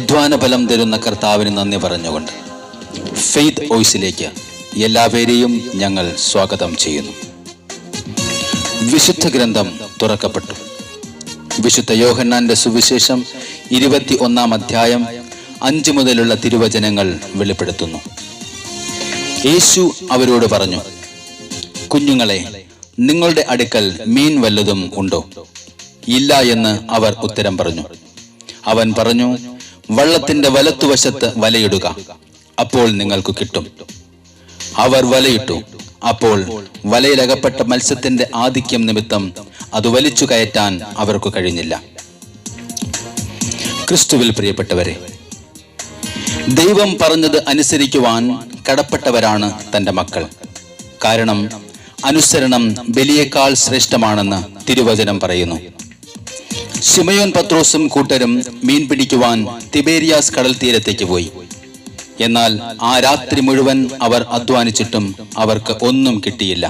അധ്വാന ഫലം തരുന്ന കർത്താവിന് നന്ദി പറഞ്ഞുകൊണ്ട് ഫെയ്ത്ത് വോയിസിലേക്ക് എല്ലാവരെയും ഞങ്ങൾ സ്വാഗതം ചെയ്യുന്നു. വിശുദ്ധ ഗ്രന്ഥം തുറക്കപ്പെട്ടു. വിശുദ്ധ യോഹന്നാന്റെ സുവിശേഷം 21 അധ്യായം 5 മുതലുള്ള തിരുവചനങ്ങൾ വെളിപ്പെടുത്തുന്നു. യേശു അവരോട് പറഞ്ഞു, കുഞ്ഞുങ്ങളെ, നിങ്ങളുടെ അടുക്കൽ മീൻ വല്ലതും ഉണ്ടോ? ഇല്ല എന്ന് അവർ ഉത്തരം പറഞ്ഞു. അവൻ പറഞ്ഞു, വള്ളത്തിന്റെ വലത്തുവശത്ത് വലയിടുക, അപ്പോൾ നിങ്ങൾക്ക് കിട്ടും. അവർ വലയിട്ടു. അപ്പോൾ വലയിലകപ്പെട്ട മത്സ്യത്തിന്റെ ആധിക്യം നിമിത്തം അത് വലിച്ചു കയറ്റാൻ അവർക്ക് കഴിഞ്ഞില്ല. ക്രിസ്തുവിൽ പ്രിയപ്പെട്ടവരെ, ദൈവം പറഞ്ഞത് അനുസരിക്കുവാൻ കടപ്പെട്ടവരാണ് തന്റെ മക്കൾ. കാരണം അനുസരണം ബലിയേക്കാൾ ശ്രേഷ്ഠമാണെന്ന് തിരുവചനം പറയുന്നു. ശിമയോൻ പത്രോസും കൂട്ടരും മീൻ പിടിക്കുവാൻ തിബേരിയാസ് കടൽ തീരത്തേക്ക് പോയി. എന്നാൽ ആ രാത്രി മുഴുവൻ അവർ അധ്വാനിച്ചിട്ടും അവർക്ക് ഒന്നും കിട്ടിയില്ല.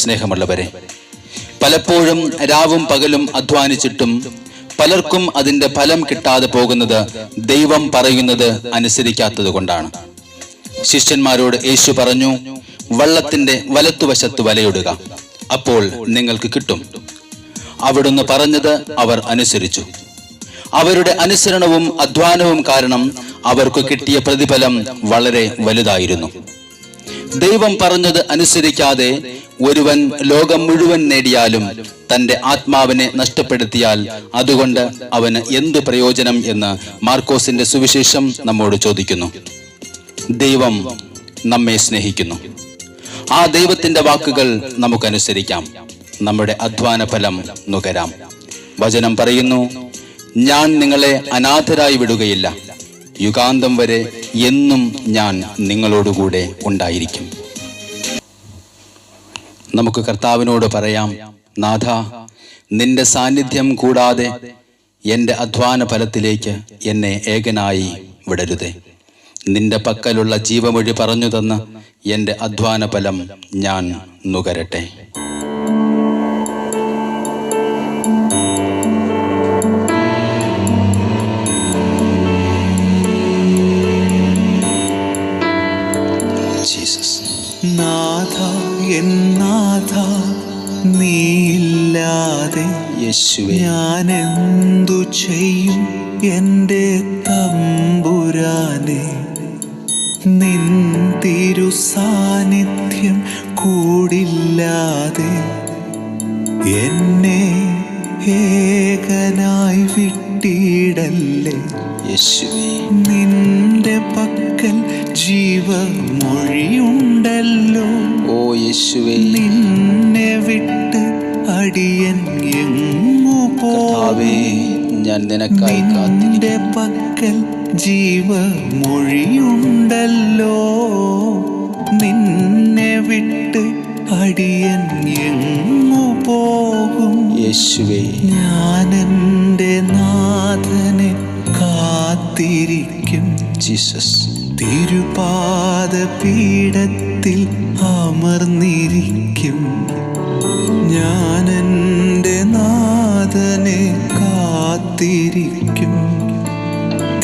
സ്നേഹമുള്ളവരെ, പലപ്പോഴും രാവും പകലും അധ്വാനിച്ചിട്ടും പലർക്കും അതിന്റെ ഫലം കിട്ടാതെ പോകുന്നത് ദൈവം പറയുന്നത് അനുസരിക്കാത്തത് കൊണ്ടാണ്. ശിഷ്യന്മാരോട് യേശു പറഞ്ഞു, വള്ളത്തിന്റെ വലത്തുവശത്ത് വലയിടുക, അപ്പോൾ നിങ്ങൾക്ക് കിട്ടും. അവിടുന്ന് പറഞ്ഞത് അവർ അനുസരിച്ചു. അവരുടെ അനുസരണവും അധ്വാനവും കാരണം അവർക്ക് കിട്ടിയ പ്രതിഫലം വളരെ വലുതായിരുന്നു. ദൈവം പറഞ്ഞത് അനുസരിക്കാതെ ഒരുവൻ ലോകം മുഴുവൻ നേടിയാലും തന്റെ ആത്മാവിനെ നഷ്ടപ്പെടുത്തിയാൽ അതുകൊണ്ട് അവന് എന്ത് പ്രയോജനം എന്ന് മാർക്കോസിന്റെ സുവിശേഷം നമ്മോട് ചോദിക്കുന്നു. ദൈവം നമ്മെ സ്നേഹിക്കുന്നു. ആ ദൈവത്തിന്റെ വാക്കുകൾ നമുക്കനുസരിക്കാം. നമ്മുടെ അധ്വാന ഫലം നുകരാം. വചനം പറയുന്നു, ഞാൻ നിങ്ങളെ അനാഥരായി വിടുകയില്ല, യുഗാന്തം വരെ എന്നും ഞാൻ നിങ്ങളോടുകൂടെ ഉണ്ടായിരിക്കും. നമുക്ക് കർത്താവിനോട് പറയാം, നാഥ, നിന്റെ സാന്നിധ്യം കൂടാതെ എൻ്റെ അധ്വാന ഫലത്തിലേക്ക് എന്നെ ഏകനായി വിടരുതേ. നിന്റെ പക്കലുള്ള ജീവമൊഴി പറഞ്ഞു തന്ന് എൻ്റെ അധ്വാന ഫലം ഞാൻ നുകരട്ടെ. നാഥ, എന്നാഥ, നീയില്ലാതെ ഞാനെന്തു ചെയ്യും എൻ്റെ തമ്പുരാനെ? നിൻ തിരു സാന്നിധ്യം കൂടില്ലാതെ എന്നെ ഏകനായി വിട്ടിടല്ലേ. നിന്റെ പക്കൽ ജീവമൊഴിയുണ്ടല്ലോ. ഓ യേശുവേ, നിന്നെ വിട്ട് അടിയൻ എങ്ങു പോവേ? ഞാൻ നിനക്കായി നിന്റെ പക്കൽ ജീവമൊഴിയുണ്ടല്ലോ. നിന്നെ വിട്ട് അടിയൻ എങ്ങു പോകും? യേശുവേ, ഞാൻ എൻ്റെ നാഥനെ കാത്തിരിക്കും. ജീസസ്, തിരുപാദപീഠത്തിൽ അമർന്നിരിക്കും. ഞാൻ എൻ്റെ നാഥനെ കാത്തിരിക്കും.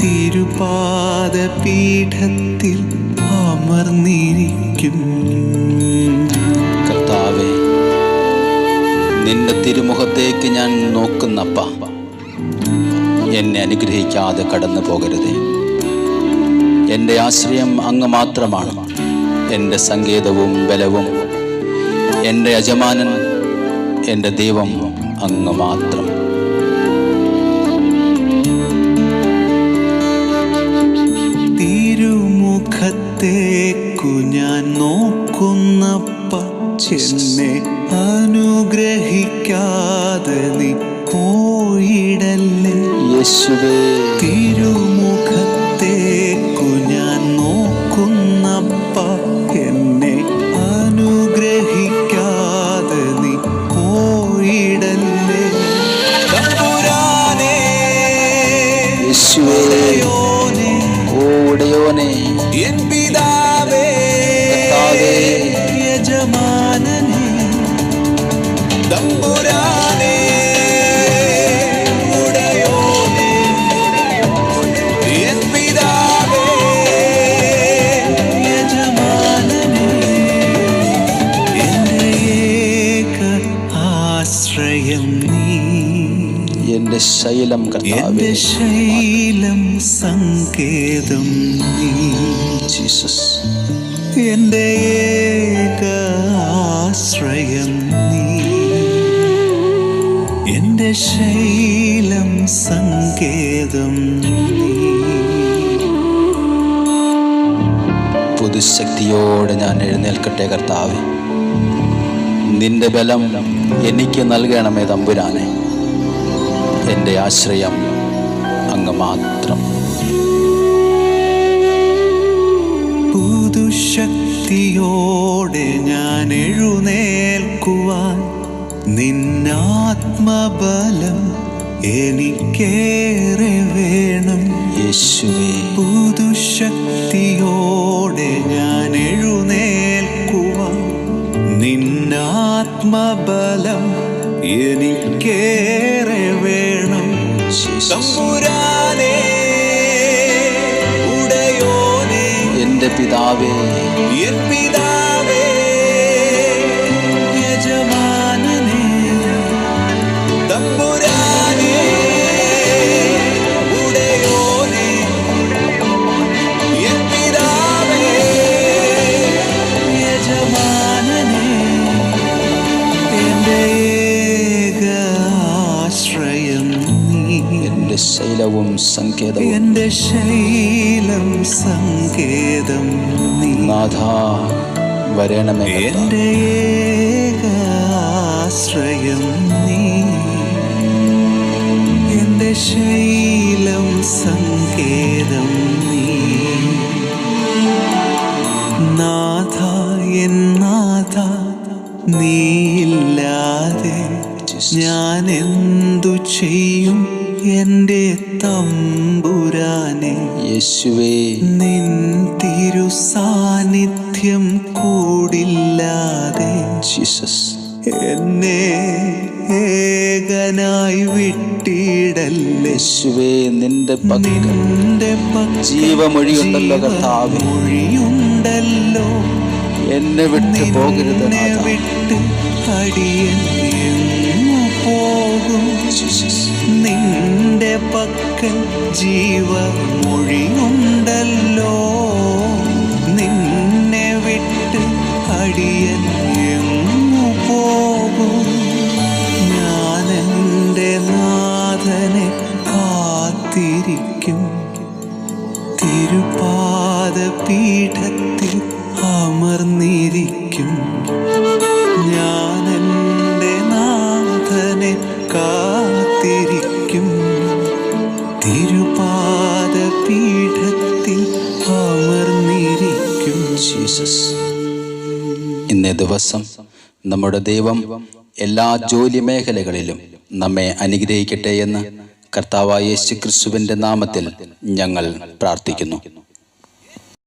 തിരുപാദപീഠത്തിൽ അമർന്നിരിക്കും. കർത്താവേ, നിന്റെ തിരുമുഖത്തേക്ക് ഞാൻ നോക്കുന്നപ്പ എന്നെ അനുഗ്രഹിക്കാതെ കടന്നു പോകരുതേ. എൻ്റെ ആശ്രയം അങ്ങ് മാത്രമാണ്, എൻ്റെ സങ്കേതവും ബലവും, എൻ്റെ യജമാനൻ, എൻ്റെ ദൈവം അങ്ങ് മാത്രം. തിരുമുഖത്തേക്കു ഞാൻ നോക്കുന്നപ്പ എന്നെ അനുഗ്രഹിക്കാതെ നീ പോയിടല്ലേ. യേശുവേ, തിരുമുഖത്തേക്കു ഞാൻ നോക്കുന്നപ്പ എന്നെ അനുഗ്രഹിക്കാതെ നീ പോയിടല്ലേ. തമ്പുരാനേ, യേശുവേ, ഓടയോനെ, എൻ പിതാവേ, യജമാനനേ, തമ്പുരാനേ, ഉടയോനേ, എന്റെ ശൈലം സങ്കേതം നീ, ജീസസ്. എന്റെ ഏക ആശ്രയം നീ, എന്റെ ശൈലം സങ്കേതം നീ. പുതുശക്തിയോടെ ഞാൻ എഴുന്നേൽക്കട്ടെ കർത്താവേ. നിന്റെ ബലം എനിക്ക് നൽകണമേ തമ്പുരാനെ. എൻ്റെ ആശ്രയം അങ്ങ് മാത്രം. പുതുശക്തിയോടെ ഞാൻ എഴുന്നേൽക്കുവാൻ നിന്നാത്മബലം എനിക്കേറെ വേണം യേശുവേ. പുതുശക്തിയോടെ ഞാൻ എഴുന്നേൽക്കുവാൻ നിന്നാത്മബലം എനിക്കേറെ വേണം തമ്പുരാനേ, ഉടയോനേ, എൻ്റെ പിതാവേ, എൻ പിതാവേ, യജമാനനേ, തമ്പുരാനേ, ഉടയോനേ, എൻ പിതാവേ, യജമാനനേ, എന്റെ ഏക ആശ്രയം നീ, എൻ്റെ ശൈലവും സങ്കേതവും, എന്റെ ശൈലം സങ്കേതം നീ. നാഥാ വരണമേ കർത്താവേ. എന്റെ ഏക ആശ്രയം നീ, എന്റെ ശൈലം സങ്കേതം നീ. നാഥ എൻ നാഥ, നീയില്ലാതെ ഞാൻ എന്തു ചെയ്യും എൻ്റെ തമ്പുരാനെ. യേശുവേ. നിൻ തിരു സാന്നിധ്യം കൂടില്ലാതെ ജീസസ്. എന്നെ ഏകനായി വിട്ടിടല്ലേ. യേശുവേ, നിന്റെ പക്കൽ നിന്റെ ജീവമൊഴിയുണ്ടല്ലോ കർത്താവേ. മൊഴിയുണ്ടല്ലോ. എന്നെ വിട്ട് പോകരുത് നിന്നെ നാഥാ. വിട്ട് അടിയൻ എങ്ങു പോകും. ജീസസ്. നിന്റെ പക്കൽ ജീവമൊഴിയുണ്ടല്ലോ. നിന്നെ വിട്ട് അടിയൻ എങ്ങു പോകും. ഞാൻ എൻ്റെ നാഥനെ കാത്തിരിക്കും. തിരുപാദപീഠത്തിൽ അമർന്നിരിക്കും. ഞാൻ എൻ്റെ നാഥനെ കാത്തിരിക്കും. തിരുപാദപീഠത്തിൽ അമർന്നിരിക്കും. ജീസസ്. ഇന്നേ ദിവസം നമ്മുടെ ദൈവം എല്ലാ ജോലി മേഖലകളിലും നമ്മെ അനുഗ്രഹിക്കട്ടെ എന്ന് കർത്താവായ യേശു ക്രിസ്തുവിൻ്റെ നാമത്തിൽ ഞങ്ങൾ പ്രാർത്ഥിക്കുന്നു.